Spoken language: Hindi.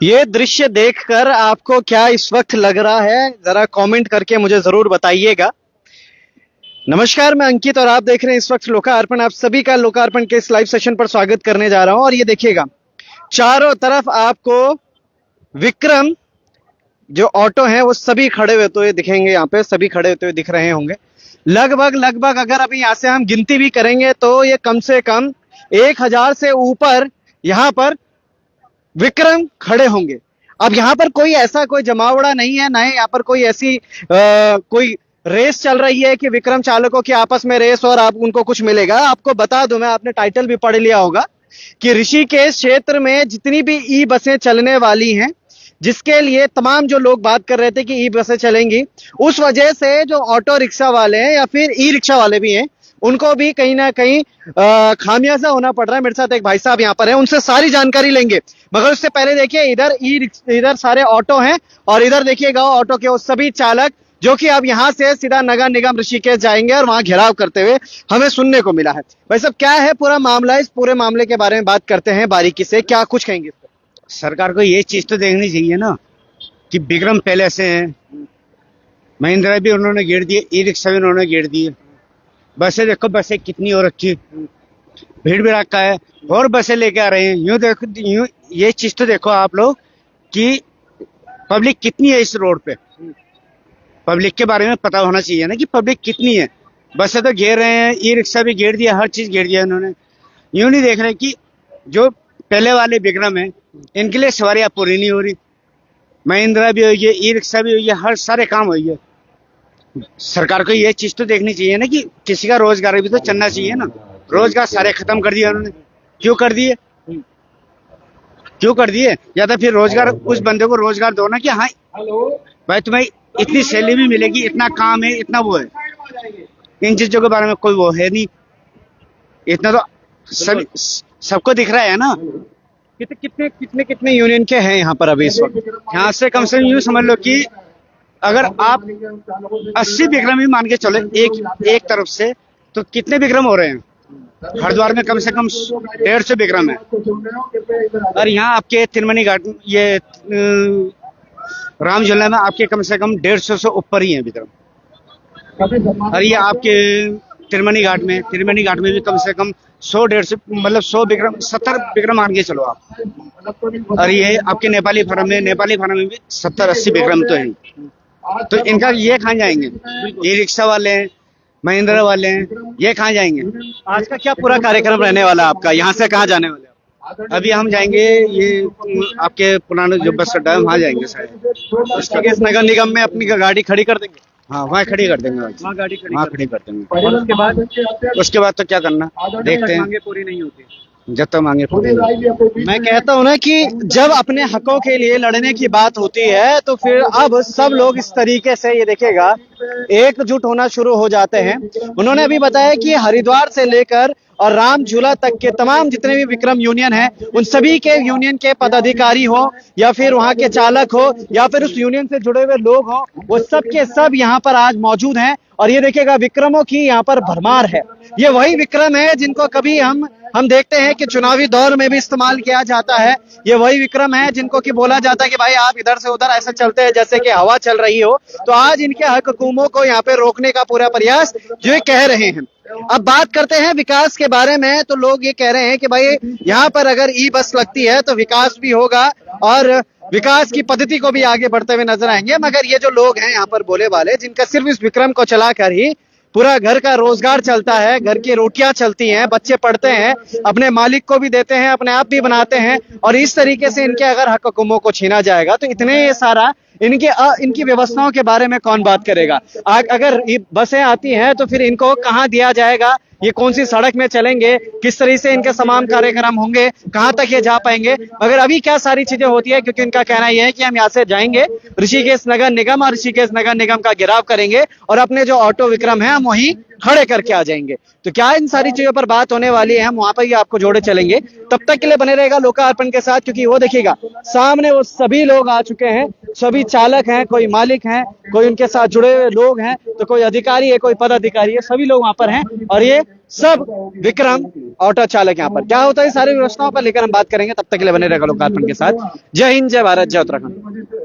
ये दृश्य देखकर आपको क्या इस वक्त लग रहा है, जरा कमेंट करके मुझे जरूर बताइएगा। नमस्कार, मैं अंकित और आप देख रहे हैं इस वक्त लोकार्पण। आप सभी का लोकार्पण के इस लाइव सेशन पर स्वागत करने जा रहा हूं। और ये देखिएगा, चारों तरफ आपको विक्रम जो ऑटो हैं वो सभी खड़े हुए तो दिखेंगे। यहाँ पे सभी खड़े होते हुए दिख रहे होंगे। लगभग अगर अभी यहाँ से हम गिनती भी करेंगे तो ये कम से कम 1000 से ऊपर यहाँ पर विक्रम खड़े होंगे। अब यहाँ पर कोई ऐसा कोई जमावड़ा नहीं है, ना ही यहाँ पर कोई ऐसी कोई रेस चल रही है कि विक्रम चालकों की आपस में रेस और आप उनको कुछ मिलेगा। आपको बता दूं, मैं आपने टाइटल भी पढ़ लिया होगा कि ऋषिकेश क्षेत्र में जितनी भी ई बसें चलने वाली हैं, जिसके लिए तमाम जो लोग बात कर रहे थे कि ई बसें चलेंगी, उस वजह से जो ऑटो रिक्शा वाले हैं या फिर ई रिक्शा वाले भी हैं, उनको भी कहीं ना कहीं खामियाजा होना पड़ रहा है। मेरे साथ एक भाई साहब यहाँ पर हैं, उनसे सारी जानकारी लेंगे। मगर उससे पहले देखिए, इधर सारे ऑटो हैं और इधर देखिएगा ऑटो के वो सभी चालक जो कि अब यहाँ से सीधा नगर निगम ऋषिकेश जाएंगे और वहां घेराव करते हुए हमें सुनने को मिला है। भाई साहब, क्या है पूरा मामला? इस पूरे मामले के बारे में बात करते हैं बारीकी से। क्या कुछ कहेंगे इस पर? सरकार को ये चीज तो देखनी चाहिए ना कि विक्रम पहले से है, महिंद्रा भी उन्होंने घेर दिए, ई रिक्शा भी उन्होंने घेर दिए। बसें देखो, बसें कितनी हो रखी, भीड़ भी रखा है और बसें लेके आ रहे हैं। यूं देखो, यूं ये चीज तो देखो आप लोग कि पब्लिक कितनी है इस रोड पे। पब्लिक के बारे में पता होना चाहिए ना कि पब्लिक कितनी है। बसें तो घेर रहे हैं, ई रिक्शा भी घेर दिया, हर चीज घेर दिया इन्होंने। यूं नहीं देख रहे कि जो पहले वाले विक्रम है इनके लिए सवारियां पूरी नहीं हो रही। महिंद्रा भी हुई है, ई रिक्शा भी हुई है, हर सारे काम हुई है। सरकार को ये चीज तो देखनी चाहिए ना कि किसी का रोजगार भी तो चलना चाहिए ना। रोजगार सारे खत्म कर दिया उन्होंने। क्यों कर दिए? क्यों कर दिए? या तो फिर रोजगार, उस बंदे को रोजगार दो ना कि हाँ भाई तुम्हें इतनी सैलरी भी मिलेगी, इतना काम है, इतना वो है। इन चीजों के बारे में कोई वो है नहीं। इतना तो सबको दिख रहा है ना। कितने यूनियन के हैं यहाँ पर अभी इस वक्त? यहाँ से कम से कम यूं समझ लो कि अगर आप 80 विक्रम भी मान के चले एक तरफ से, तो कितने विक्रम हो रहे हैं? हरिद्वार में कम से कम 150 विक्रम है। और यहाँ आपके तिरमनी घाट, ये राम झूला में आपके कम से कम 150 से ऊपर ही है विक्रम। और ये आपके तिरमनी घाट में भी कम से कम 100-150, मतलब 100 विक्रम, 70 विक्रम मान के चलो आप। और ये आपके नेपाली फार्म में भी 70-80 विक्रम तो है। तो इनका ये कहाँ जाएंगे? ये रिक्शा वाले हैं, महिंद्रा वाले हैं, ये कहाँ जाएंगे? आज का क्या पूरा कार्यक्रम रहने वाला है आपका? यहाँ से कहाँ जाने वाले हैं? अभी हम जाएंगे ये आपके पुराना जो बस अड्डा है वहाँ जाएंगे शायद। ऋषिकेश नगर निगम में अपनी गाड़ी खड़ी कर देंगे। हाँ, वहाँ खड़ी कर देंगे। वहाँ गाड़ी वहाँ खड़ी कर देंगे। और उसके बाद तो क्या करना, देखते हैं। मांगे पूरी नहीं होती। जब तक मांगे पूरी नहीं। मैं कहता हूं ना कि जब अपने हकों के लिए लड़ने की बात होती है तो फिर अब सब लोग इस तरीके से, ये देखिएगा, एकजुट होना शुरू हो जाते हैं। उन्होंने अभी बताया कि हरिद्वार से लेकर और राम झूला तक के तमाम जितने भी विक्रम यूनियन हैं, उन सभी के यूनियन के पदाधिकारी हो या फिर वहां के चालक हो या फिर उस यूनियन से जुड़े हुए लोग हो, वो सब के सब यहाँ पर आज मौजूद हैं। और ये देखिएगा, विक्रमों की यहाँ पर भरमार है। ये वही विक्रम है जिनको कभी हम देखते हैं कि चुनावी दौर में भी इस्तेमाल किया जाता है। ये वही विक्रम है जिनको कि बोला जाता है कि भाई आप इधर से उधर ऐसे चलते हैं जैसे कि हवा चल रही हो। तो आज इनके हक हुकूमों को यहाँ पे रोकने का पूरा प्रयास जो ये कह रहे हैं। अब बात करते हैं विकास के बारे में। तो लोग ये कह रहे हैं कि भाई यहाँ पर अगर ई बस लगती है तो विकास भी होगा और विकास की पद्धति को भी आगे बढ़ते हुए नजर आएंगे। मगर ये जो लोग हैं यहाँ पर बोले वाले, जिनका सिर्फ इस विक्रम को चलाकर ही पूरा घर का रोजगार चलता है, घर की रोटियां चलती हैं, बच्चे पढ़ते हैं, अपने मालिक को भी देते हैं, अपने आप भी बनाते हैं, और इस तरीके से इनके अगर हक हुकूमों को छीना जाएगा तो इतने ये सारा इनकी व्यवस्थाओं के बारे में कौन बात करेगा? अगर बसें आती हैं तो फिर इनको कहाँ दिया जाएगा? ये कौन सी सड़क में चलेंगे? किस तरह से इनके तमाम कार्यक्रम होंगे? कहाँ तक ये जा पाएंगे? मगर अभी क्या सारी चीजें होती है, क्योंकि इनका कहना यह है कि हम यहाँ से जाएंगे ऋषिकेश नगर निगम और ऋषिकेश नगर निगम का घेराव करेंगे और अपने जो ऑटो विक्रम है हम वहीं खड़े करके आ जाएंगे। तो क्या इन सारी चीजों पर बात होने वाली है, हम वहां पर ही आपको जोड़े चलेंगे। तब तक के लिए बने रहेगा लोकार्पण के साथ, क्योंकि वो देखिएगा सामने वो सभी लोग आ चुके हैं सभी चालक हैं, कोई मालिक हैं, कोई उनके साथ जुड़े हुए लोग हैं, तो कोई अधिकारी है, कोई पदाधिकारी है, सभी लोग वहां पर हैं और ये सब विक्रम ऑटो चालक यहाँ पर। क्या होता है सारी व्यवस्थाओं पर लेकर हम बात करेंगे, तब तक के लिए बने रहेगा लोकार्पण के साथ। जय हिंद, जय भारत, जय उत्तराखंड।